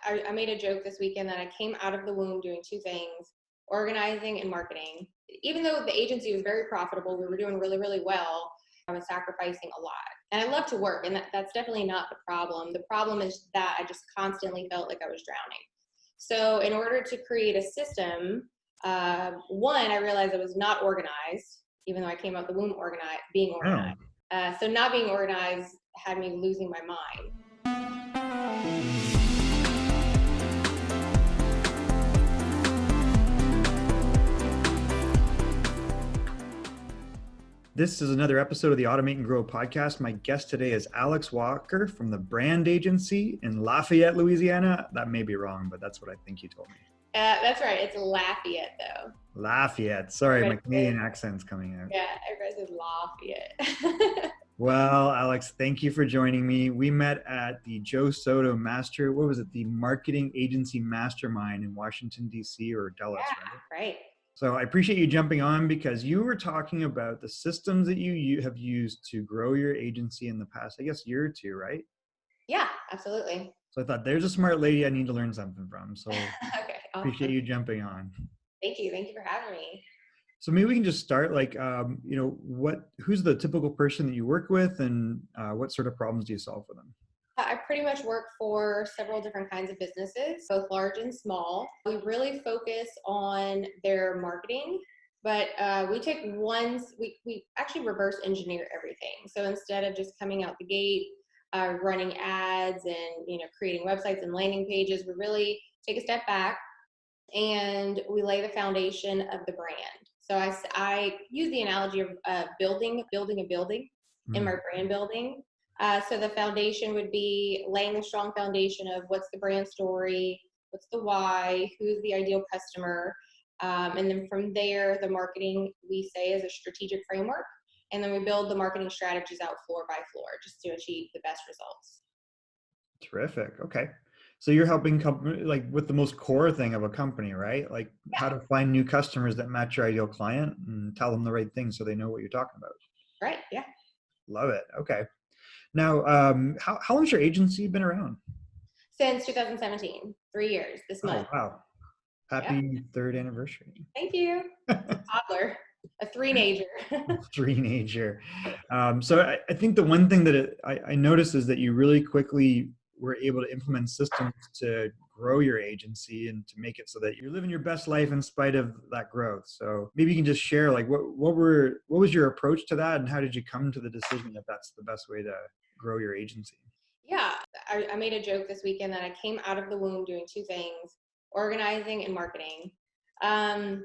I made a joke this weekend that I came out of the womb doing two things: organizing and marketing. Even though the agency was very profitable, we were doing really, really well, I was sacrificing a lot. And I love to work, and that's definitely not the problem. The problem is that I just constantly felt like I was drowning. So in order to create a system, one, I realized I was not organized, even though I came out the womb being Oh. organized. So not being organized had me losing my mind. This is another episode of the Automate and Grow podcast. My guest today is Alix Walker from the brand agency in Lafayette, Louisiana. That may be wrong, but that's what I think you told me. That's right. It's Lafayette, though. Lafayette. Sorry, my Right. Canadian accent's coming out. Yeah, everybody says Lafayette. Well, Alix, thank you for joining me. We met at the Soto the Marketing Agency Mastermind in Washington, D.C. or Dallas, right? Right. So I appreciate you jumping on because you were talking about the systems that you have used to grow your agency in the past, I guess, year or two, right? Yeah, absolutely. So I thought there's a smart lady I need to learn something from. So Okay, awesome. appreciate you jumping on. Thank you. Thank you for having me. So maybe we can just start who's the typical person that you work with and what sort of problems do you solve for them? I pretty much work for several different kinds of businesses, both large and small. We really focus on their marketing, but we actually reverse engineer everything. So instead of just coming out the gate, running ads and creating websites and landing pages, we really take a step back and we lay the foundation of the brand. So I use the analogy of building a building in my brand building. So the foundation would be laying a strong foundation of what's the brand story, what's the why, who's the ideal customer. And then from there, the marketing we say is a strategic framework. And then we build the marketing strategies out floor by floor just to achieve the best results. Terrific. Okay. So you're helping company like with the most core thing of a company, right? Like how to find new customers that match your ideal client and tell them the right things so they know what you're talking about. Right. Yeah. Love it. Okay. Now, how long's your agency been around? Since 2017, 3 years this month. Oh, wow. Happy third anniversary. Thank you. Toddler, a three-nager. Three-nager. So I think the one thing that I noticed is that you really quickly were able to implement systems to grow your agency and to make it so that you're living your best life in spite of that growth. So maybe you can just share like what was your approach to that and how did you come to the decision that that's the best way to grow your agency? Yeah, I made a joke this weekend that I came out of the womb doing two things: organizing and marketing. And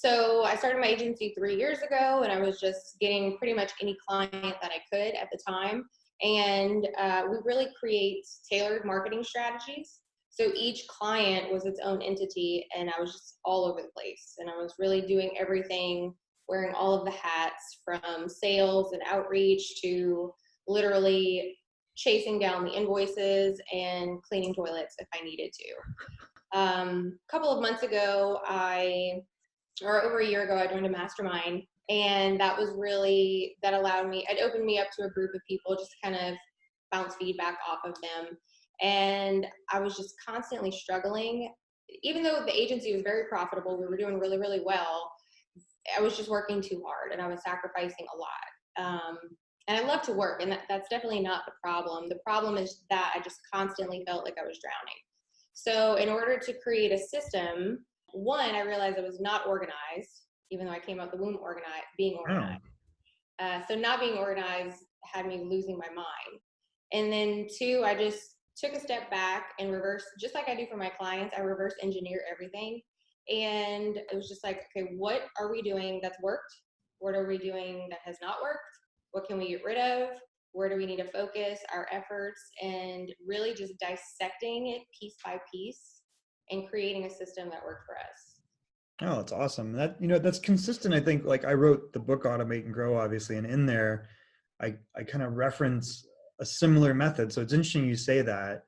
so I started my agency 3 years ago, and I was just getting pretty much any client that I could at the time. And we really create tailored marketing strategies. So each client was its own entity, and I was just all over the place. And I was really doing everything, wearing all of the hats from sales and outreach to literally chasing down the invoices and cleaning toilets if I needed to. A couple of months ago, over a year ago, I joined a mastermind, and that allowed me, it opened me up to a group of people, just kind of bounce feedback off of them. And I was just constantly struggling. Even though the agency was very profitable, we were doing really, really well, I was just working too hard and I was sacrificing a lot. And I love to work, and that's definitely not the problem. The problem is that I just constantly felt like I was drowning. So in order to create a system, one, I realized I was not organized, even though I came out the womb being organized. So not being organized had me losing my mind. And then two, I just took a step back and reverse, just like I do for my clients, I reverse engineer everything. And it was just like, okay, what are we doing that's worked? What are we doing that has not worked? What can we get rid of? Where do we need to focus our efforts? And really just dissecting it piece by piece and creating a system that worked for us. Oh, that's awesome. That's consistent. I think like I wrote the book Automate and Grow, obviously, and in there, I kind of reference a similar method. So it's interesting you say that.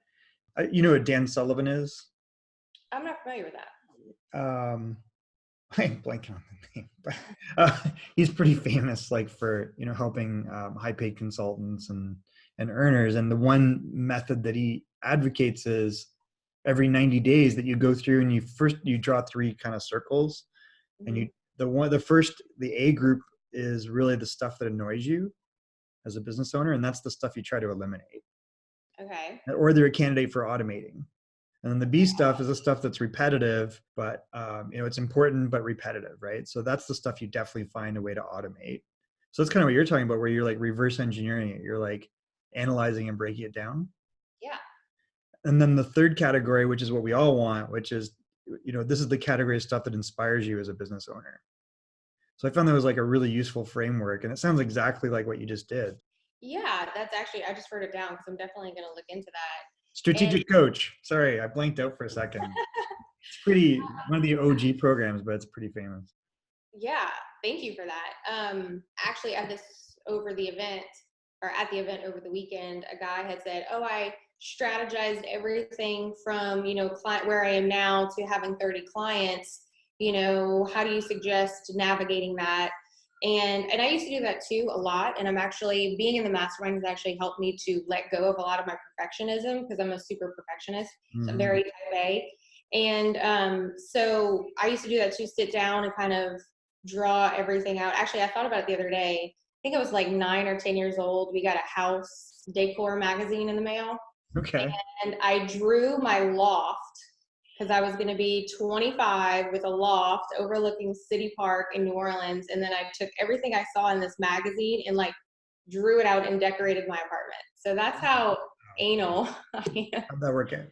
You know what Dan Sullivan is? I'm not familiar with that. I'm blanking on the name, but he's pretty famous, like for helping high-paid consultants and earners. And the one method that he advocates is every 90 days that you go through and you draw 3 kind of circles, and the A group is really the stuff that annoys you as a business owner, and that's the stuff you try to eliminate. Okay. Or they're a candidate for automating. And then the B stuff is the stuff that's repetitive, but it's important but repetitive, right? So that's the stuff you definitely find a way to automate. So that's kind of what you're talking about, where you're like reverse engineering it. You're like analyzing and breaking it down. Yeah. And then the third category, which is what we all want, which is, this is the category of stuff that inspires you as a business owner. So I found that was like a really useful framework, and it sounds exactly like what you just did. Yeah, that's actually, I just wrote it down because I'm definitely going to look into that. Strategic Coach. Sorry, I blanked out for a second. It's pretty, one of the OG programs, but it's pretty famous. Yeah, thank you for that. Actually, at the event over the weekend, a guy had said, "Oh, I strategized everything from client where I am now to having 30 clients. How do you suggest navigating that?" And I used to do that too a lot. And I'm actually being in the mastermind has actually helped me to let go of a lot of my perfectionism, because I'm a super perfectionist. So I'm very type A. And so I used to do that too, sit down and kind of draw everything out. Actually, I thought about it the other day. I think I was like 9 or 10 years old. We got a house decor magazine in the mail. Okay. And I drew my loft, because I was going to be 25 with a loft overlooking City Park in New Orleans. And then I took everything I saw in this magazine and like drew it out and decorated my apartment. So that's how anal I am. How'd that work out?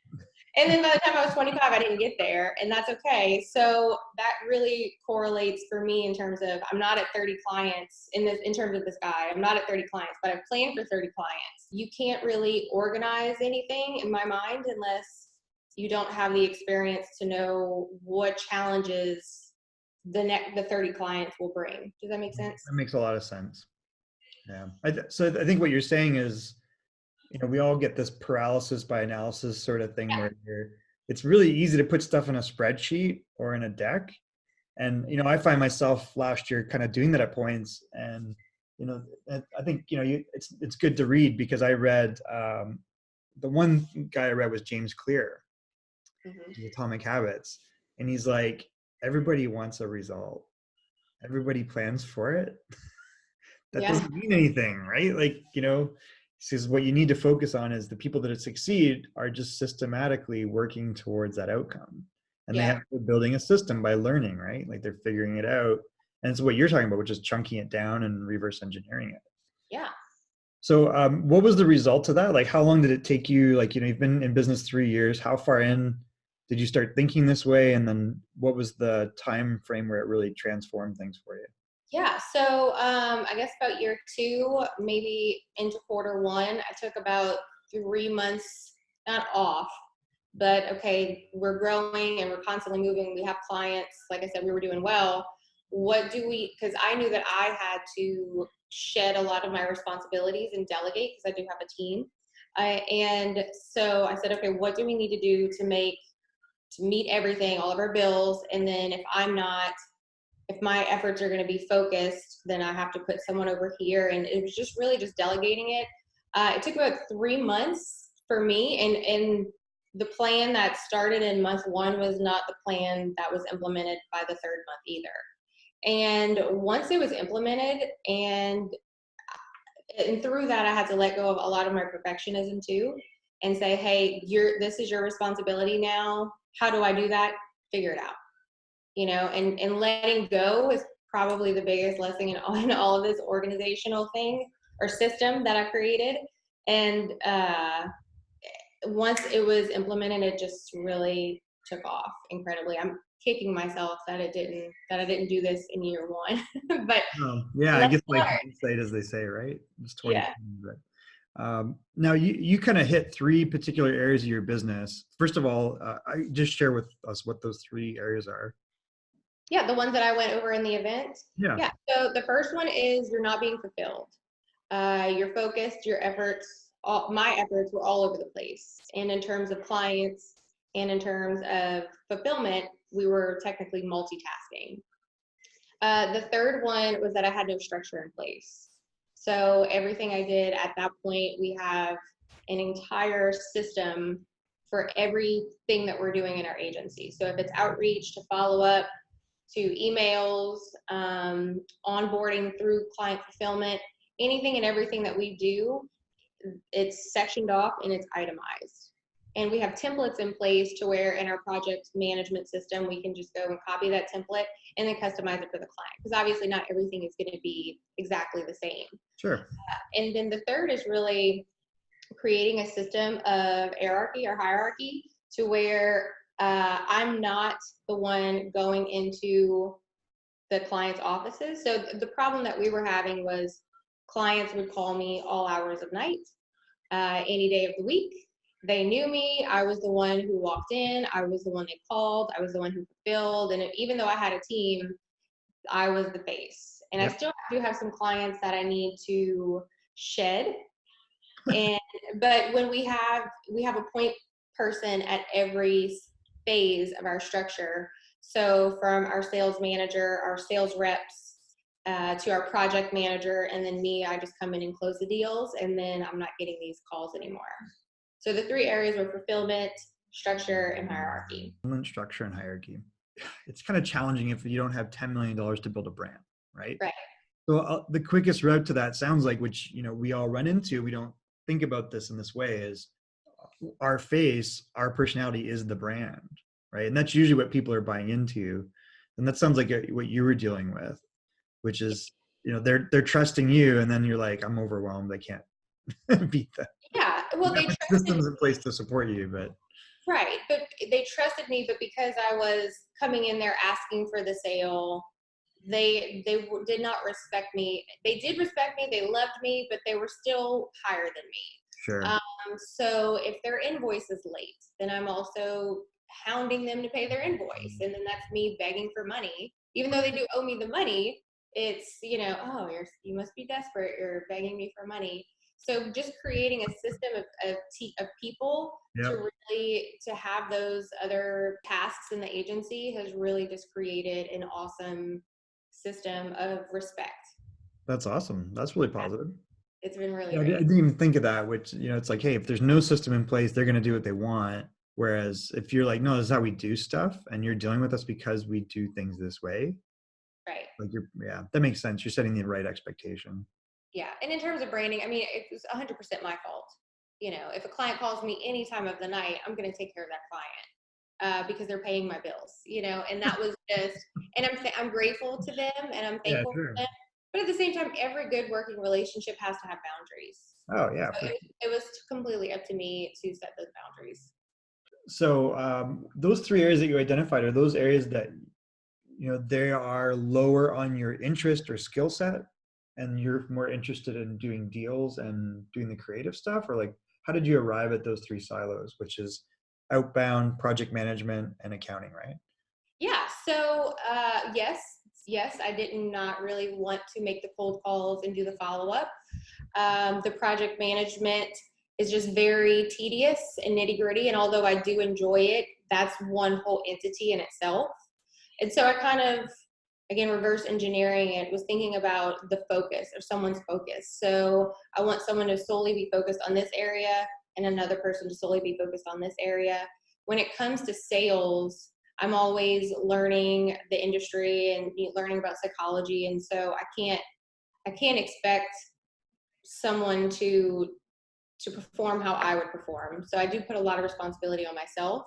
And then by the time I was 25, I didn't get there, and that's okay. So that really correlates for me in terms of, I'm not at 30 clients in terms of this guy. I'm not at 30 clients, but I've planned for 30 clients. You can't really organize anything in my mind unless you don't have the experience to know what challenges the 30 clients will bring. Does that make sense? That makes a lot of sense. Yeah. So I think what you're saying is, we all get this paralysis by analysis sort of thing, where it's really easy to put stuff in a spreadsheet or in a deck. And, I find myself last year kind of doing that at points. And, I think, it's good to read, because I read, the one guy I read was James Clear, Atomic Habits. And he's like, everybody wants a result. Everybody plans for it. That doesn't mean anything, right? Like, says what you need to focus on is the people that succeed are just systematically working towards that outcome. And they're building a system by learning, right? Like they're figuring it out. And it's what you're talking about, which is chunking it down and reverse engineering it. Yeah. So what was the result of that? Like, how long did it take you? Like, you've been in business 3 years. How far in did you start thinking this way? And then what was the time frame where it really transformed things for you? Yeah, so I guess about year 2, maybe into quarter 1, I took about 3 months, not off, but okay, we're growing and we're constantly moving. We have clients. Like I said, we were doing well. Because I knew that I had to shed a lot of my responsibilities and delegate, because I do have a team. And so I said, okay, what do we need to do to meet everything, all of our bills? And then if my efforts are going to be focused, then I have to put someone over here. And it was just really just delegating it. It took about 3 months for me. And the plan that started in month 1 was not the plan that was implemented by the 3rd month either. And once it was implemented, and through that, I had to let go of a lot of my perfectionism too, and say, hey, this is your responsibility now. How do I do that? Figure it out. And letting go is probably the biggest lesson in all of this organizational thing or system that I created. And once it was implemented, it just really took off incredibly. I'm kicking myself that I didn't do this in year 1. But I guess like hindsight, as they say, right? It's 20. Yeah. Now you kind of hit 3 particular areas of your business. First of all, I just share with us what those 3 areas are. Yeah, the ones that I went over in the event. Yeah. So the first one is you're not being fulfilled. You're focused, your efforts, my efforts were all over the place. And in terms of clients and in terms of fulfillment, we were technically multitasking. The third one was that I had no structure in place. So everything I did at that point, we have an entire system for everything that we're doing in our agency. So if it's outreach to follow up, to emails, onboarding through client fulfillment, anything and everything that we do, it's sectioned off and it's itemized. And we have templates in place to where in our project management system, we can just go and copy that template and then customize it for the client. Because obviously not everything is going to be exactly the same. Sure. And then the third is really creating a system of hierarchy to where I'm not the one going into the client's offices. So the problem that we were having was clients would call me all hours of night, any day of the week. They knew me. I was the one who walked in. I was the one they called. I was the one who fulfilled. And even though I had a team, I was the face. And I still do have some clients that I need to shed. But when we have a point person at every phase of our structure. So from our sales manager, our sales reps, to our project manager, and then me, I just come in and close the deals, and then I'm not getting these calls anymore. So the three areas were fulfillment, structure, and hierarchy. Structure and hierarchy. It's kind of challenging if you don't have $10 million to build a brand, right? Right. So the quickest route to that sounds like, which, we all run into, we don't think about this in this way, is our face, our personality is the brand, right? And that's usually what people are buying into. And that sounds like what you were dealing with, which is, they're trusting you, and then you're like, I'm overwhelmed. I can't beat that. Yeah. Well, they trusted systems in place to support you, but right. But they trusted me, but because I was coming in there asking for the sale, they did not respect me. They did respect me. They loved me, but they were still higher than me. sure. So if their invoice is late, then I'm also hounding them to pay their invoice. And then that's me begging for money. Even though they do owe me the money, it's, oh, you must be desperate. You're begging me for money. So just creating a system of people to have those other tasks in the agency has really just created an awesome system of respect. That's awesome. That's really positive. It's been really I great. didn't even think of that, which, it's like, hey, if there's no system in place, they're going to do what they want. Whereas if you're like, no, this is how we do stuff, and you're dealing with us because we do things this way. Right. Like that makes sense. You're setting the right expectation. Yeah. And in terms of branding, I mean, it was 100% my fault. If a client calls me any time of the night, I'm going to take care of that client because they're paying my bills, and that was just, and I'm grateful to them and I'm thankful for them. But at the same time, every good working relationship has to have boundaries. Oh, yeah. So it was completely up to me to set those boundaries. So those three areas that you identified, are those areas that, they are lower on your interest or skill set, and you're more interested in doing deals and doing the creative stuff? Or like, how did you arrive at those three silos, which is outbound, project management, and accounting, right? Yeah. So yes, I did not really want to make the cold calls and do the follow-up. The project management is just very tedious and nitty-gritty. And although I do enjoy it, that's one whole entity in itself. And so I kind of, again, reverse engineering it, was thinking about the focus or someone's focus. So I want someone to solely be focused on this area and another person to solely be focused on this area. When it comes to sales, I'm always learning the industry and learning about psychology. And so I can't expect someone to perform how I would perform. So I do put a lot of responsibility on myself,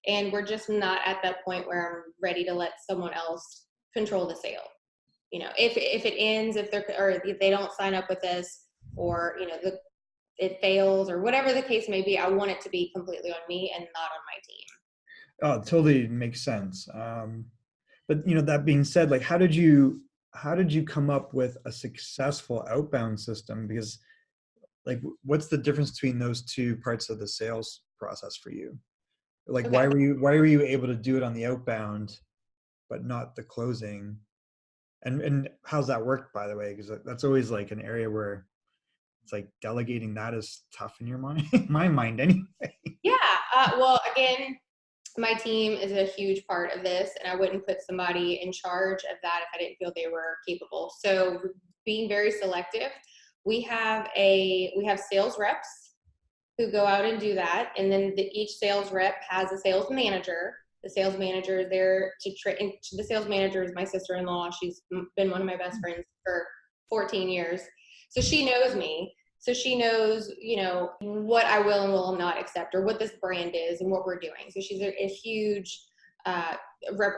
and we're just not at that point where I'm ready to let someone else control the sale. If it ends, if they don't sign up with us, or it fails, or whatever the case may be, I want it to be completely on me and not on my team. Oh, it totally makes sense. But that being said, like, how did you come up with a successful outbound system? Because like, what's the difference between those two parts of the sales process for you? Like, Okay. why were you able to do it on the outbound, but not the closing? And how's that work, by the way? Because that's always like an area where it's like delegating that is tough in your mind, my mind anyway. Yeah. Well, again, my team is a huge part of this, and I wouldn't put somebody in charge of that if I didn't feel they were capable. So being very selective, we have sales reps who go out and do that. And then each sales rep has a sales manager. The sales manager is there to train. The sales manager is my sister-in-law. She's been one of my best friends for 14 years. So she knows me. So she knows, what I will and will not accept, or what this brand is and what we're doing. So she's a huge,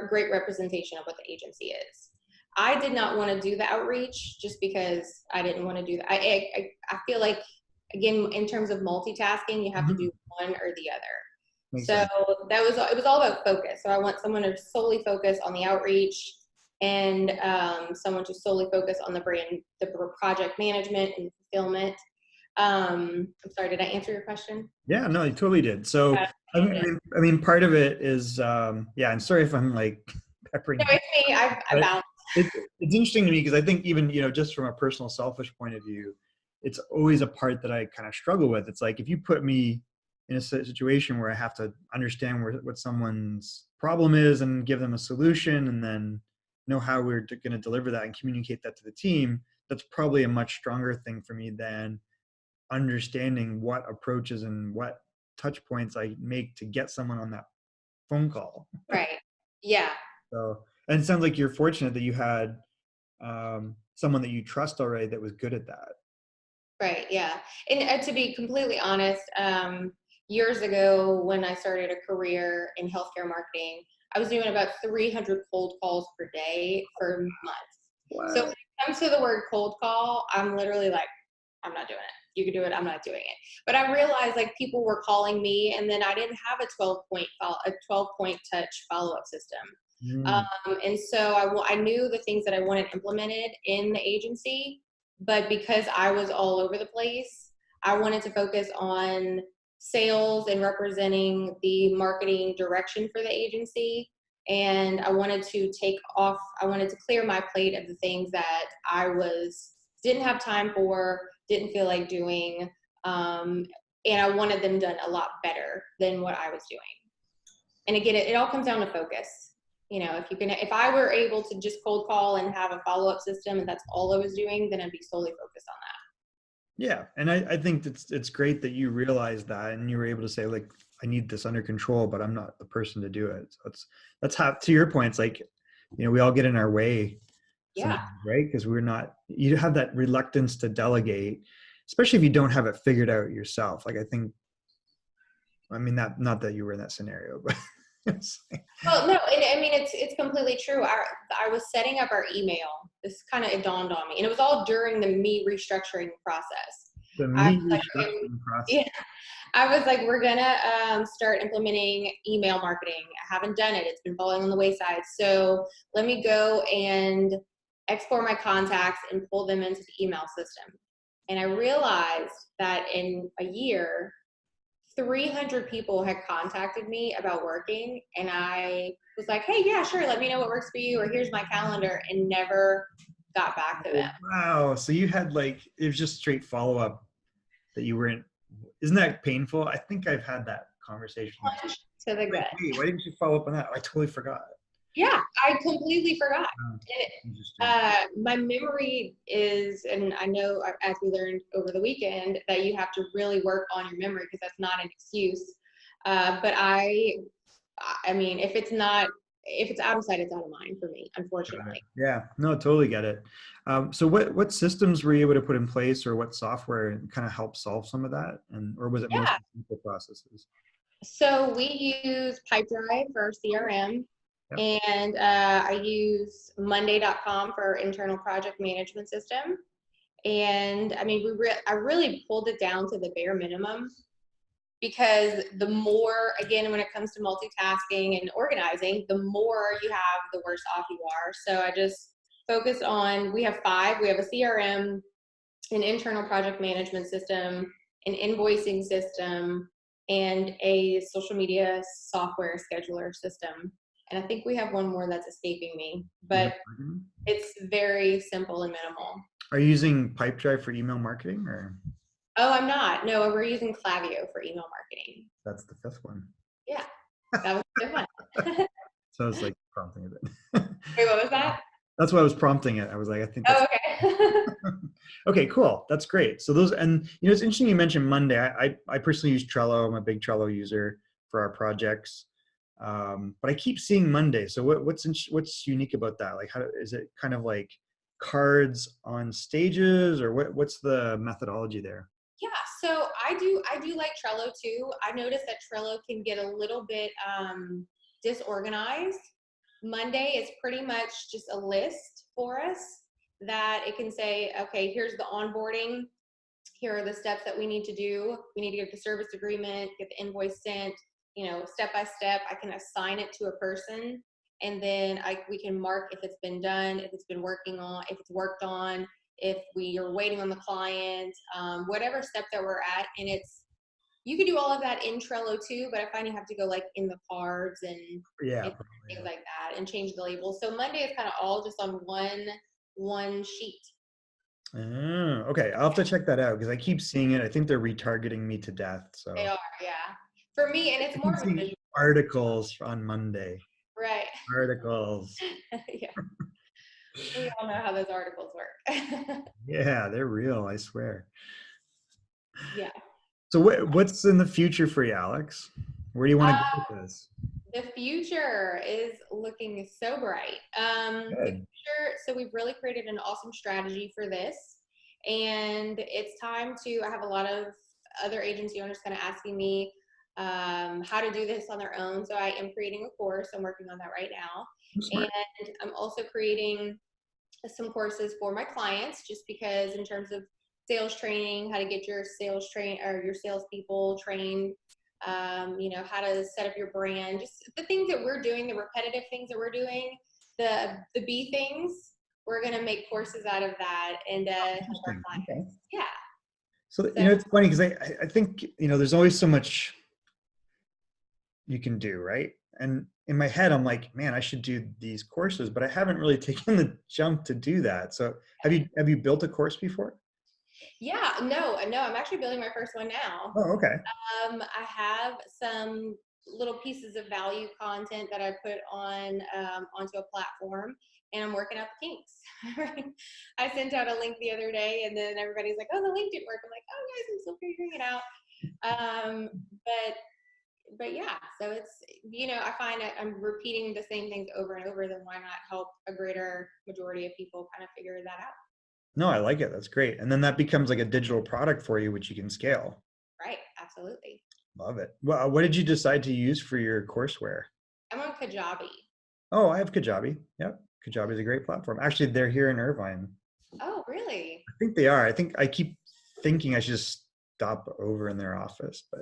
great representation of what the agency is. I did not want to do the outreach just because I didn't want to do that. I feel like, again, in terms of multitasking, you have to do one or the other. Makes So sense. it was all about focus. So I want someone to solely focus on the outreach, and someone to solely focus on the brand, the project management and fulfillment. I'm sorry, did I answer your question? Yeah, no, you totally did. So, I mean, part of it is, yeah, I'm sorry if I'm like peppering. No, it's me. I bounced. It's interesting to me because I think even, just from a personal selfish point of view, it's always a part that I kind of struggle with. It's like, if you put me in a situation where I have to understand what someone's problem is and give them a solution, and then know how we're going to deliver that and communicate that to the team, that's probably a much stronger thing for me than understanding what approaches and what touch points I make to get someone on that phone call. Right. Yeah. So, and it sounds like you're fortunate that you had someone that you trust already that was good at that. Right. Yeah. And to be completely honest, years ago when I started a career in healthcare marketing, I was doing about 300 cold calls per day for months. Wow. So when it comes to the word cold call, I'm literally like, I'm not doing it. You can do it. I'm not doing it. But I realized like people were calling me, and then I didn't have a 12-point touch follow-up system. And so I knew the things that I wanted implemented in the agency, but because I was all over the place, I wanted to focus on sales and representing the marketing direction for the agency. And I wanted to clear my plate of the things that didn't have time for, didn't feel like doing. And I wanted them done a lot better than what I was doing. And again, it all comes down to focus. If I were able to just cold call and have a follow-up system and that's all I was doing, then I'd be solely focused on that. Yeah. And I think it's great that you realized that and you were able to say, like, I need this under control, but I'm not the person to do it. So that's how, to your point, it's like, we all get in our way. Yeah. Right. Because you have that reluctance to delegate, especially if you don't have it figured out yourself. Like, not that you were in that scenario, but. Well, no, I mean, it's completely true. I was setting up our email. It dawned on me, and it was all during the me restructuring process. Yeah, I was like, we're gonna start implementing email marketing. I haven't done it. It's been falling on the wayside. So let me go and export my contacts and pull them into the email system. And I realized that in a year, 300 people had contacted me about working, and I was like, hey, yeah, sure, let me know what works for you, or here's my calendar, and never got back to them. Wow. So you had it was just straight follow-up that you weren't. Isn't that painful? I think I've had that conversation. Punch to the gut. Hey, why didn't you follow up on that? I totally forgot. Yeah, I completely forgot. My memory is, and I know as we learned over the weekend, that you have to really work on your memory because that's not an excuse. But I mean, if it's out of sight, it's out of mind for me, unfortunately. Yeah, no, totally get it. So what systems were you able to put in place, or what software kind of helped solve some of that? Or was it mostly simple processes? So we use Pipedrive for our CRM. Yep. And I use Monday.com for our internal project management system. And I mean, I really pulled it down to the bare minimum, because the more, again, when it comes to multitasking and organizing, the more you have, the worse off you are. So I just focused on, we have a CRM, an internal project management system, an invoicing system, and a social media software scheduler system. And I think we have one more that's escaping me, but it's very simple and minimal. Are you using Pipedrive for email marketing, or? Oh, I'm not. No, we're using Klaviyo for email marketing. That's the fifth one. Yeah, that was a good one. So I was like prompting it. Wait, what was that? That's why I was prompting it. I was like, I think that's. Oh, okay. Okay, cool. That's great. So those, and it's interesting you mentioned Monday. I personally use Trello. I'm a big Trello user for our projects. But I keep seeing Monday. So what's unique about that? Like, how is it kind of like cards on stages, or what's the methodology there? Yeah, so I do like Trello too. I noticed that Trello can get a little bit disorganized. Monday is pretty much just a list for us that it can say, okay, here's the onboarding. Here are the steps that we need to do. We need to get the service agreement, get the invoice sent, step by step. I can assign it to a person, and then we can mark if it's been done, if it's been working on, if it's worked on, if we are waiting on the client, whatever step that we're at. And you can do all of that in Trello too, but I find you have to go like in the cards Yeah, and probably, things yeah. like that and change the labels. So Monday is kind of all just on one sheet. Okay, I'll have to check that out because I keep seeing it. I think they're retargeting me to death. They So are, yeah. For me, and it's I more keep of a seeing visual. articles on Monday. Right. Articles. Yeah. We all know how those articles work. Yeah, they're real, I swear. Yeah. So what's in the future for you, Alex? Where do you want to go with this? The future is looking so bright. The Good. future, so we've really created an awesome strategy for this. And it's time to, I have a lot of other agency owners kind of asking me how to do this on their own. So I am creating a course. I'm working on that right now. I'm smart. And I'm also creating some courses for my clients, just because in terms of sales training, how to get your sales train or your salespeople trained, how to set up your brand, just the things that we're doing, the repetitive things that we're doing, the B things. We're gonna make courses out of that and help our Interesting. Okay. clients. Yeah. So, So it's funny because I think, there's always so much you can do, right? And in my head, I'm like, man, I should do these courses, but I haven't really taken the jump to do that. So have you built a course before? yeah, no, I'm actually building my first one now. Oh, okay. I have some little pieces of value content that I put on onto a platform, and I'm working out the kinks. I sent out a link the other day, and then everybody's like, "Oh, the link didn't work." I'm like, "Oh, guys, I'm still figuring it out." Um, but yeah, so it's I find I'm repeating the same things over and over. Then why not help a greater majority of people kind of figure that out? No, I like it. That's great. And then that becomes like a digital product for you, which you can scale. Right? Absolutely. Love it. Well, what did you decide to use for your courseware? I'm on Kajabi. Oh, I have Kajabi. Yep. Kajabi is a great platform. Actually, they're here in Irvine. Oh, really? I think they are. I think I keep thinking I should just stop over in their office, but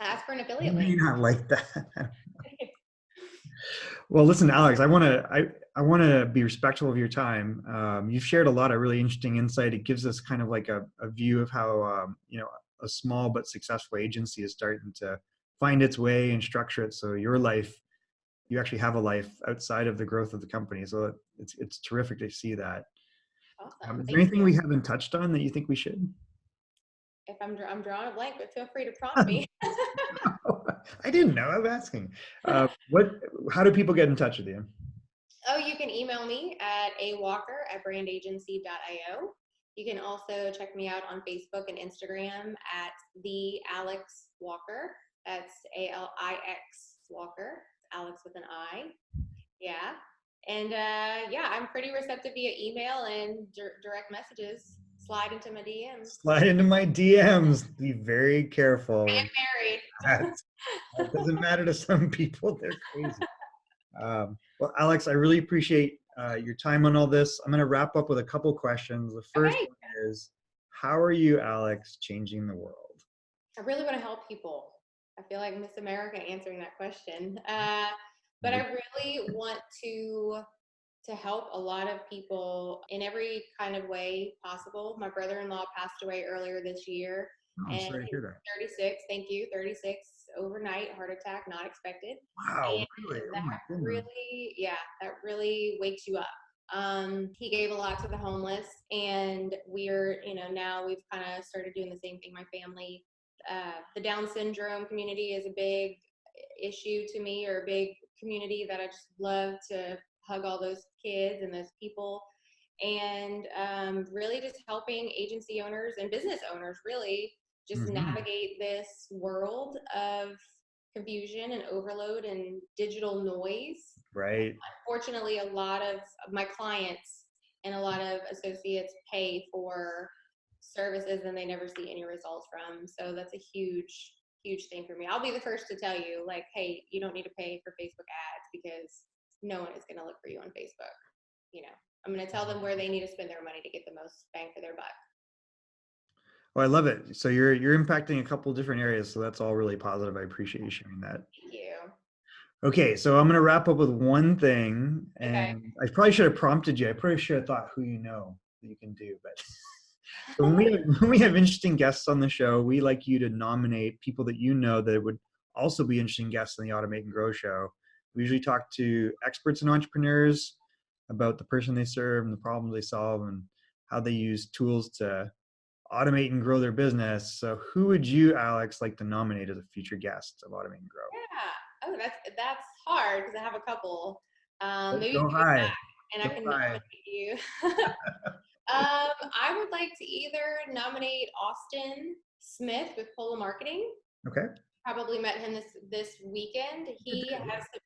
Ask for an you affiliate may link. not like that. Well, listen, Alex, I want to be respectful of your time. You've shared a lot of really interesting insight. It gives us kind of like a view of how a small but successful agency is starting to find its way and structure it. So your life, you actually have a life outside of the growth of the company. So it's terrific to see that. Awesome. Is there Thank anything you. we haven't touched on that you think we should? If I'm drawing a blank, but feel free to prompt me. I didn't know. I was asking. What? How do people get in touch with you? Oh, you can email me at awalker@brandagency.io. You can also check me out on Facebook and Instagram at the Alix Walker. That's Alix Walker. Alix with an I. Yeah. And yeah, I'm pretty receptive via email and direct messages. Slide into my DMs. Slide into my DMs. Be very careful. And married. That, that doesn't matter to some people. They're crazy. Well, Alex, I really appreciate your time on all this. I'm going to wrap up with a couple questions. The first Okay. one is, how are you, Alex, changing the world? I really want to help people. I feel like Miss America answering that question. But I really want to help a lot of people in every kind of way possible. My brother-in-law passed away earlier this year, Oh, I'm and sorry to he hear was that. 36. Thank you, 36 overnight heart attack, not expected. Wow, And really? Oh my that goodness. really, yeah, that really wakes you up. He gave a lot to the homeless, and we're, now we've kind of started doing the same thing. My family, the Down syndrome community is a big issue to me, or a big community that I just love to hug all those kids and those people. and really just helping agency owners and business owners really just Mm-hmm. navigate this world of confusion and overload and digital noise. Right. Unfortunately, a lot of my clients and a lot of associates pay for services and they never see any results from. So that's a huge, huge thing for me. I'll be the first to tell you, like, hey, you don't need to pay for Facebook ads because no one is going to look for you on Facebook. You know, I'm going to tell them where they need to spend their money to get the most bang for their buck. Well, I love it. So you're impacting a couple of different areas. So that's all really positive. I appreciate you sharing that. Thank you. Okay, so I'm going to wrap up with one thing, Okay. and I probably should have prompted you. I probably should have thought who you know that you can do, but so when we have interesting guests on the show, we like you to nominate people that you know that would also be interesting guests on the Automate and Grow show. We usually talk to experts and entrepreneurs about the person they serve and the problems they solve and how they use tools to automate and grow their business. So who would you, Alix, like to nominate as a future guest of Automate and Grow? Yeah. Oh, that's hard because I have a couple. Maybe Go give it high. back and I Go can high. nominate you. I would like to either nominate Austin Smith with Polo Marketing. Okay. Probably met him this weekend. He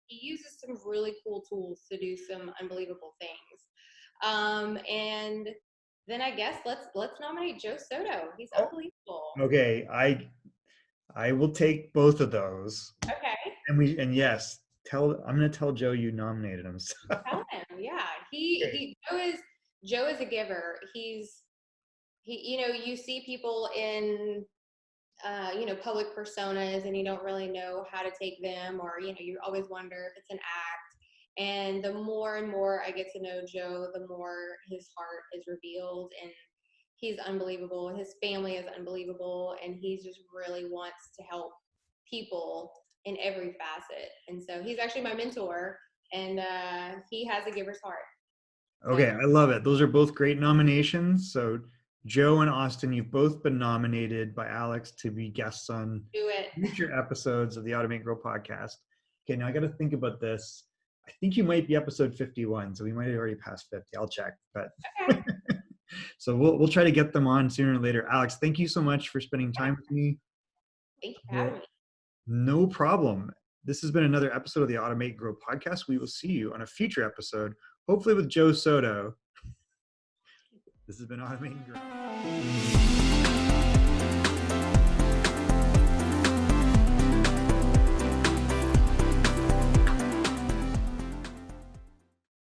uses some really cool tools to do some unbelievable things. And then I guess let's nominate Joe Soto. He's Oh, unbelievable. okay. I will take both of those. Okay. And yes, I'm gonna tell Joe you nominated him. So. Tell him, yeah. Okay. Joe is a giver. You see people in public personas and you don't really know how to take them, or you always wonder if it's an act. And the more and more I get to know Joe, the more his heart is revealed, and he's unbelievable. His family is unbelievable, and he just really wants to help people in every facet. And so he's actually my mentor, and he has a giver's heart. So Okay, I love it. Those are both great nominations. So Joe and Austin, you've both been nominated by Alix to be guests on do it. future episodes of the Automate and Grow podcast. Okay, now I got to think about this. I think you might be episode 51, so we might have already passed 50. I'll check, but Okay. so we'll try to get them on sooner or later. Alix, thank you so much for spending time with me. Thank you for having me. No problem. This has been another episode of the Automate and Grow podcast. We will see you on a future episode, hopefully with Joe Soto. This has been Automate and Grow.